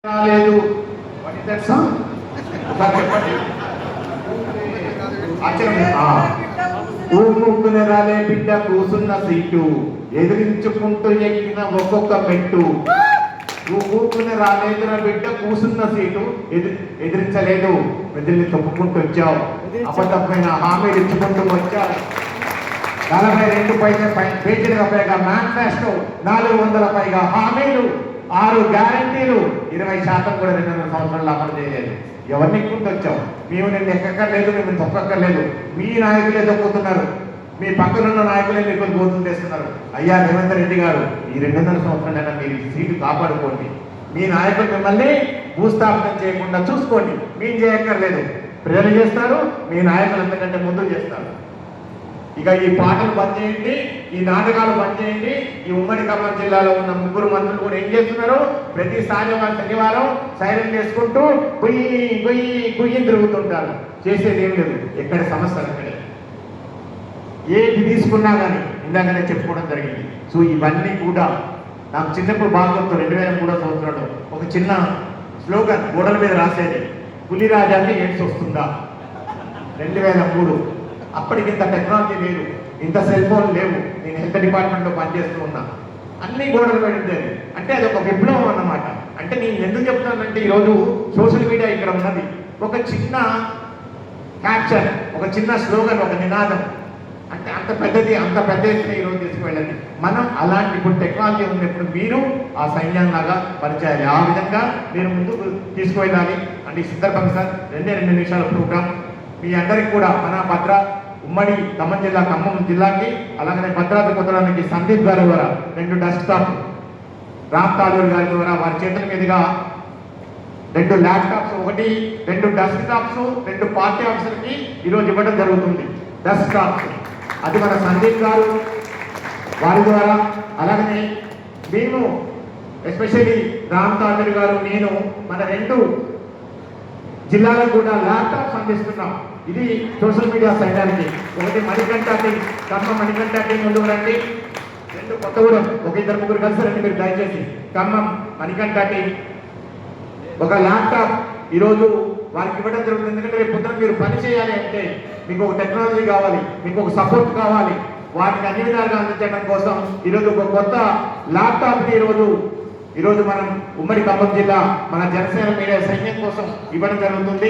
రాలేదు ఊరుకుంటూనే రాలే బిడ్డ కూసున్న సీటు ఎదిరించుకుంటూ ఎక్కిన ఒక్కొక్క మెట్టు ఊరుకునే రాలేదురా బిడ్డ కూసున్న సీటు ఎదిరించలేదు మెదిలిని తొప్పుకుంటూ వచ్చావు అబద్ధమైన హామీలు ఇచ్చుకుంటూ వచ్చావు 42 పేజీలుగా పైగా మేనిఫెస్టో 400 పైగా హామీలు 6 గ్యారంటీలు 20% కూడా 2 సంవత్సరాలు అమలు చేయలేదు. ఎవరిని వచ్చావు? మేము నిన్ను ఎక్కక్కర్లేదు, మేము తొక్కక్కర్లేదు. మీ నాయకులే తొక్కుతున్నారు, మీ పక్కనున్న నాయకులే మీకు గోతులు చేస్తున్నారు. అయ్యా రేవంత్ రెడ్డి గారు, ఈ 200 సంవత్సరాలైనా మీరు సీటు కాపాడుకోండి. మీ నాయకులు మిమ్మల్ని భూస్థాపన చేయకుండా చూసుకోండి. మేము చేయక్కర్లేదు, ప్రజలు చేస్తారు. మీ నాయకులు అంతకంటే ముందు చేస్తారు. ఇక ఈ పాటలు బంద్ చేయండి, ఈ నాటకాలు బంద్ చేయండి. ఈ ఉమ్మడి ఖమ్మం జిల్లాలో ఉన్న 3 మంత్రులు కూడా ఏం చేస్తున్నారు? ప్రతిసారి శనివారం సైలెంట్ చేసుకుంటూ గుయ్యి గుయ్యి గుయ్యి తిరుగుతుంటారు. చేసేది ఏం లేదు. ఎక్కడ సమస్యలు అక్కడే. ఏది తీసుకున్నా కానీ ఇందాకనే చెప్పుకోవడం జరిగింది. సో ఇవన్నీ కూడా నాకు చిన్నప్పుడు బాగా గుర్తు. 2003 సంవత్సరంలో ఒక చిన్న స్లోగన్ గోడల మీద రాసేది, పులిరాజాన్ని ఎయిడ్స్ వస్తుందా. 2003. అప్పటికి ఇంత టెక్నాలజీ లేదు, ఇంత సెల్ ఫోన్ లేవు. నేను హెల్త్ డిపార్ట్మెంట్లో పనిచేస్తూ ఉన్నా. అన్ని గోడలు పడి ఉండేది. అంటే అది ఒక విప్లవం అన్నమాట. అంటే నేను ఎందుకు చెప్తానంటే ఈరోజు సోషల్ మీడియా ఇక్కడ ఉన్నది. ఒక చిన్న క్యాప్షన్, ఒక చిన్న స్లోగన్, ఒక నినాదం, అంటే అంత పెద్ద ఎత్తున ఈరోజు తీసుకువెళ్ళండి. మనం అలాంటి ఇప్పుడు టెక్నాలజీ ఉన్నప్పుడు మీరు ఆ సైన్యంలాగా పనిచేయాలి. ఆ విధంగా మీరు ముందుకు తీసుకువెళ్ళాలి. అంటే ఈ సందర్భంగా సార్ 2 నిమిషాల ప్రోగ్రామ్ మీ అందరికి కూడా మన భద్ర ఉమ్మడి ఖమ్మం జిల్లా, ఖమ్మం జిల్లాకి, అలాగనే భద్రాద్రి కొత్తడానికి సందీప్ గారి ద్వారా 2 డెస్క్టాప్, రామ్ తాలూరు గారి ద్వారా వారి చేతుల మీదుగా 2 ల్యాప్టాప్స్, 2 డెస్క్టాప్స్ 2 పార్టీ ఆఫీసర్కి ఈరోజు ఇవ్వడం జరుగుతుంది. డెస్క్టాప్స్ అది మన సందీప్ గారు వారి ద్వారా. అలాగనే మేము ఎస్పెషల్లీ రామ్ తాలూరు గారు, నేను మన 2 జిల్లాలకు కూడా ల్యాప్టాప్స్ అందిస్తున్నాం. ఇది సోషల్ మీడియా సైడానికి. ఒకటి మణికంఠ టీం, ఖమ్మం మణికంఠ టీం ముందుకు రండి. 2 కొత్తగూడెం, ఒక 2-3 కలిసి రండి మీరు దయచేసి. ఖమ్మం మణికంఠ టీం ఒక ల్యాప్టాప్ ఈరోజు వారికి ఇవ్వడం జరుగుతుంది. ఎందుకంటే రేపు పొద్దున మీరు పని చేయాలి అంటే మీకు ఒక టెక్నాలజీ కావాలి, మీకు ఒక సపోర్ట్ కావాలి. వాటిని అన్ని విధాలుగా అందించడం కోసం ఈరోజు ఒక కొత్త ల్యాప్టాప్ని ఈరోజు మనం ఉమ్మడి ఖమ్మం జిల్లా మన జనసేన మీడియా సైన్యం కోసం ఇవ్వడం జరుగుతుంది.